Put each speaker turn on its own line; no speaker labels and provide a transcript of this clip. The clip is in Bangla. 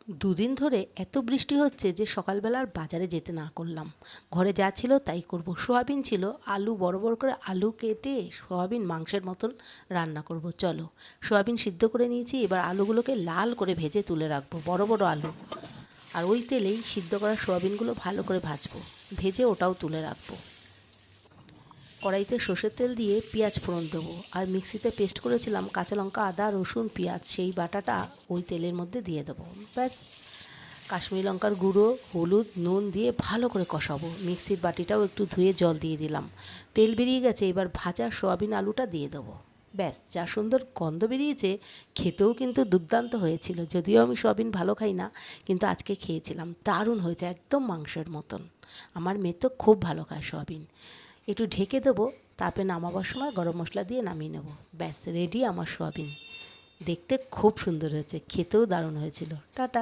দুদিন ধরে এত বৃষ্টি হচ্ছে যে সকালবেলা আর বাজারে যেতে না করলাম। ঘরে যা ছিল তাই করব। সোয়াবিন ছিল, আলু বড় বড় করে আলু কেটে সোয়াবিন মাংসের মতন রান্না করব। চলো, সোয়াবিন সিদ্ধ করে নিয়েছি, এবার আলুগুলোকে লাল করে ভেজে তুলে রাখবো, বড় বড় আলু। আর ওই তেলেই সিদ্ধ করা সোয়াবিনগুলো ভালো করে ভাজবো, ভেজে ওটাও তুলে রাখবো। কড়াইতে সর্ষের তেল দিয়ে পেঁয়াজ ফোড়ন দেবো, আর মিক্সিতে পেস্ট করেছিলাম কাঁচা লঙ্কা, আদা, রসুন, পেঁয়াজ, সেই বাটাটা ওই তেলের মধ্যে দিয়ে দেবো। ব্যাস, কাশ্মীরি লঙ্কার গুঁড়ো, হলুদ, নুন দিয়ে ভালো করে কষাবো। মিক্সির বাটিটাও একটু ধুয়ে জল দিয়ে দিলাম। তেল বেরিয়ে গেছে, এবার ভাজা সোয়াবিন আলুটা দিয়ে দেবো। ব্যাস, যা সুন্দর গন্ধ বেরিয়েছে, খেতেও কিন্তু দুর্দান্ত হয়েছিল। যদিও আমি সোয়াবিন ভালো খাই না, কিন্তু আজকে খেয়েছিলাম, দারুণ হয়েছে, একদম মাংসের মতন। আমার মেয়ে তো খুব ভালো খায় সোয়াবিন। একটু ঢেকে দেবো, তারপরে নামাবার সময় গরম মশলা দিয়ে নামিয়ে নেবো। ব্যাস, রেডি আমার সোয়াবিন। দেখতে খুব সুন্দর হয়েছে, খেতেও দারুণ হয়েছিল। টাটা।